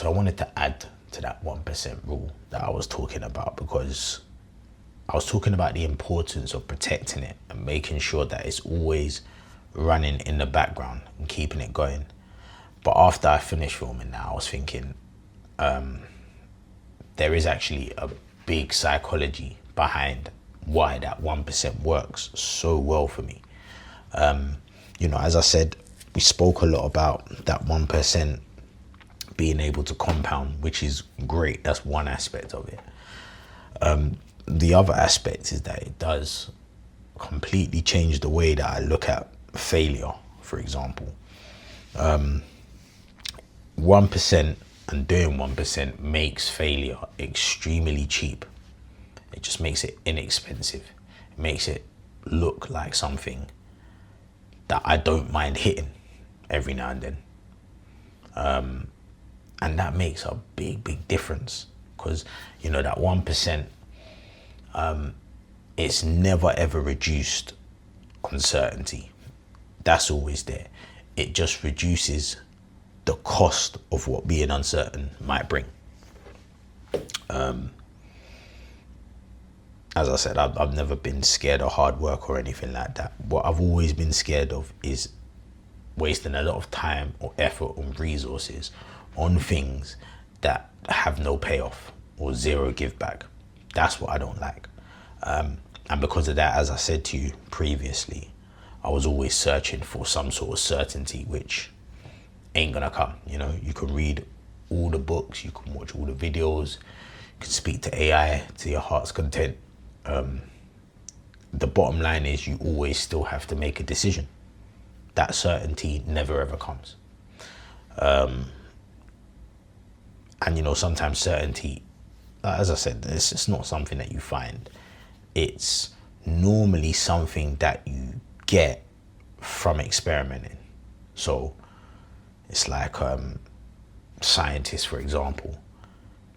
So I wanted to add to that 1% rule that I was talking about, because I was talking about the importance of protecting it and making sure that it's always running in the background and keeping it going. But after I finished filming now, I was thinking there is actually a big psychology behind why that 1% works so well for me. You know, as I said, we spoke a lot about that 1% being able to compound, which is great. That's one aspect of it. The other aspect is that it does completely change the way that I look at failure, for example. 1% and doing 1% makes failure extremely cheap. It just makes it inexpensive. It makes it look like something that I don't mind hitting every now and then. And that makes a big difference, because, you know, that 1%, it's never ever reduced uncertainty. That's always there. It just reduces the cost of what being uncertain might bring. As I said, I've never been scared of hard work or anything like that. What I've always been scared of is wasting a lot of time or effort or resources on things that have no payoff or zero give back. That's what I don't like. And because of that, as I said to you previously, I was always searching for some sort of certainty, which ain't gonna come. You know, you can read all the books, you can watch all the videos, you can speak to AI to your heart's content. The bottom line is you always still have to make a decision. That certainty never ever comes. And you know, sometimes certainty, as I said, it's not something that you find. It's normally something that you get from experimenting. So it's like scientists, for example,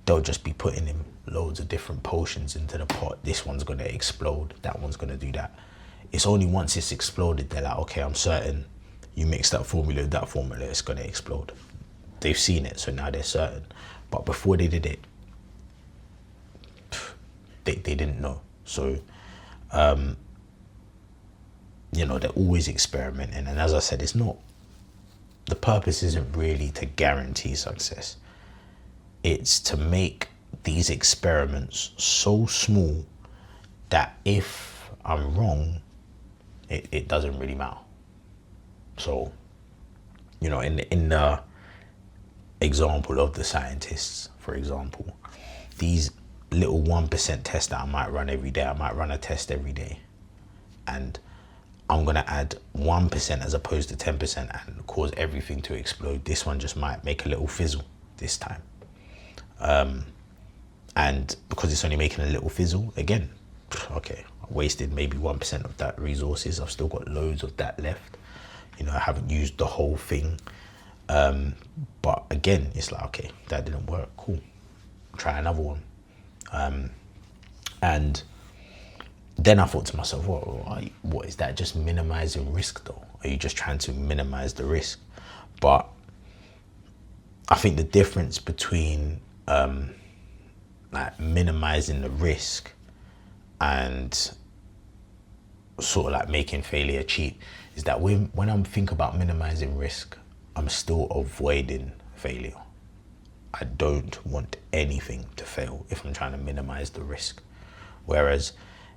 they'll just be putting in loads of different potions into the pot. This one's going to explode, that one's going to do that. It's only once it's exploded, they're like, okay, I'm certain you mix that formula with that formula, it's going to explode. They've seen it, so now they're certain. But before they did it, they didn't know. So, you know, they're always experimenting. And as I said, the purpose isn't really to guarantee success. It's to make these experiments so small that if I'm wrong, it doesn't really matter. So, you know, in the example of the scientists, for example, these little 1% tests that I might run every day, I might run a test every day, and I'm going to add 1% as opposed to 10% and cause everything to explode. This one just might make a little fizzle this time. And because it's only making a little fizzle, again, okay, I wasted maybe 1% of that resources. I've still got loads of that left. You know, I haven't used the whole thing. But again, it's like, okay, that didn't work. Cool. Try another one. And then I thought to myself, what is that? Just minimizing risk though? Are you just trying to minimize the risk? But I think the difference between like minimizing the risk and sort of like making failure cheap is that when I'm thinking about minimizing risk, I'm still avoiding failure. I don't want anything to fail if I'm trying to minimize the risk. Whereas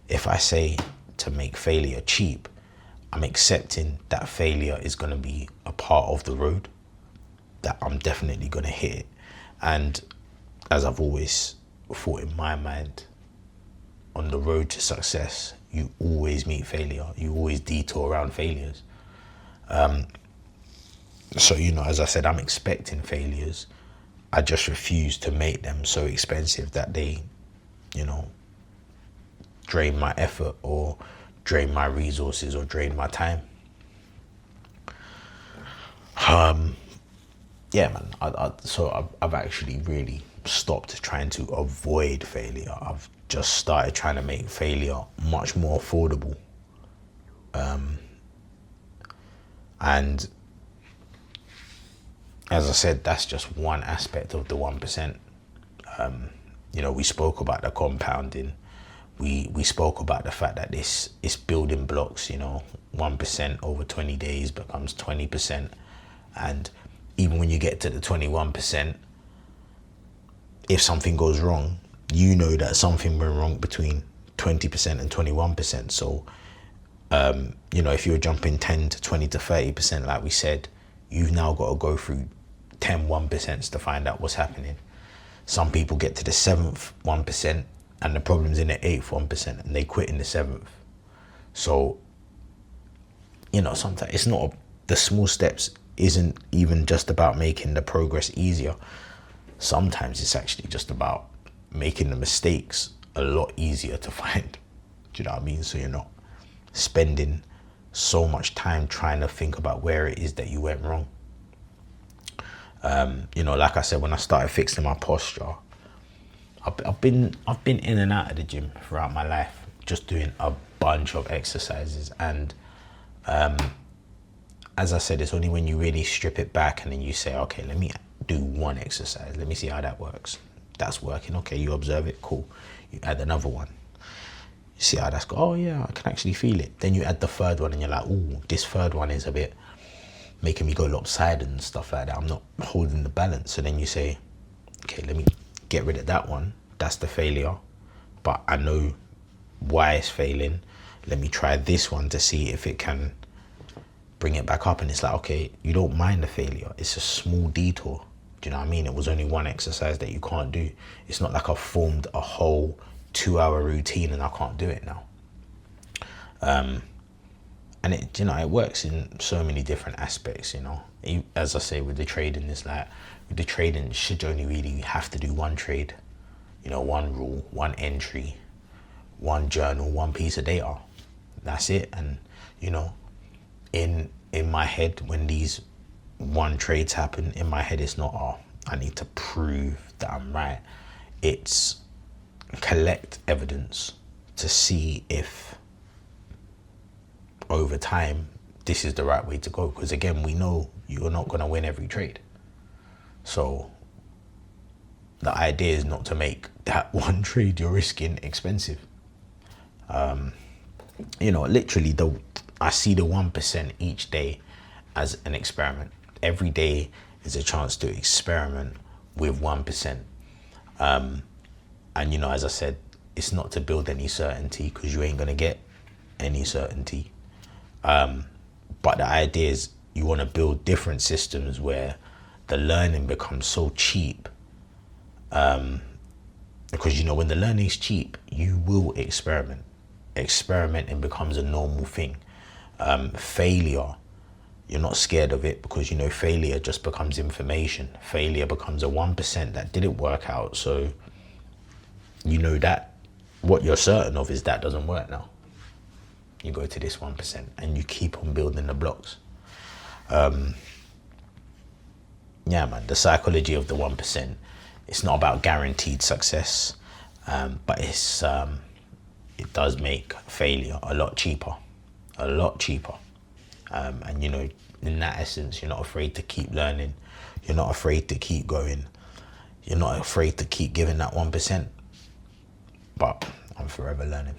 if I say to make failure cheap, I'm accepting that failure is going to be a part of the road, that I'm definitely going to hit it. And as I've always thought in my mind, on the road to success, you always meet failure. You always detour around failures. So, you know, as I said, I'm expecting failures. I just refuse to make them so expensive that they, you know, drain my effort or drain my resources or drain my time. Yeah, man. So I've actually really stopped trying to avoid failure. I've just started trying to make failure much more affordable. And as I said, that's just one aspect of the 1%. You know, we spoke about the compounding. We spoke about the fact that this is building blocks. You know, 1% over 20 days becomes 20%, and even when you get to the 21%, if something goes wrong, you know that something went wrong between 20% and 21%. So, you know, if you're jumping 10 to 20 to 30%, like we said, you've now got to go through 10 1% to find out what's happening. Some people get to the 7th 1% and the problem's in the 8th 1% and they quit in the 7th. So, you know, sometimes it's not, the small steps isn't even just about making the progress easier. Sometimes it's actually just about making the mistakes a lot easier to find. Do you know what I mean? So you're not spending so much time trying to think about where it is that you went wrong. You know, like I said, when I started fixing my posture, I've been in and out of the gym throughout my life, just doing a bunch of exercises. And as I said, it's only when you really strip it back and then you say, okay, let me do one exercise. Let me see how that works. That's working. Okay, you observe it. Cool. You add another one. You see how that's go. Oh yeah, I can actually feel it. Then you add the third one and you're like, ooh, this third one is a bit making me go lopsided and stuff like that. I'm not holding the balance. So then you say, okay, let me get rid of that one. That's the failure. But I know why it's failing. Let me try this one to see if it can bring it back up. And it's like, okay, you don't mind the failure. It's a small detour. Do you know what I mean? It was only one exercise that you can't do. It's not like I've formed a whole 2-hour routine and I can't do it now. And it, you know, it works in so many different aspects, you know. As I say, with the trading, it's like, with the trading, should you only really have to do one trade, you know, one rule, one entry, one journal, one piece of data. That's it. And, you know, in my head, when these one trades happen, in my head, it's not, oh, I need to prove that I'm right. It's collect evidence to see if over time this is the right way to go, because again, we know you're not going to win every trade. So the idea is not to make that one trade you're risking expensive. You know, literally, I see the 1% each day as an experiment. Every day is a chance to experiment with 1%. And, you know, as I said, it's not to build any certainty, because you ain't going to get any certainty. But the idea is you want to build different systems where the learning becomes so cheap. Because, you know, when the learning is cheap, you will experiment. Experimenting becomes a normal thing. Failure, you're not scared of it, because, you know, failure just becomes information. Failure becomes a 1% that didn't work out. So, you know, that what you're certain of is that doesn't work now. You go to this 1% and you keep on building the blocks. Yeah, man, the psychology of the 1%, it's not about guaranteed success, but it does make failure a lot cheaper. And, you know, in that essence, you're not afraid to keep learning. You're not afraid to keep going. You're not afraid to keep giving that 1%. But I'm forever learning.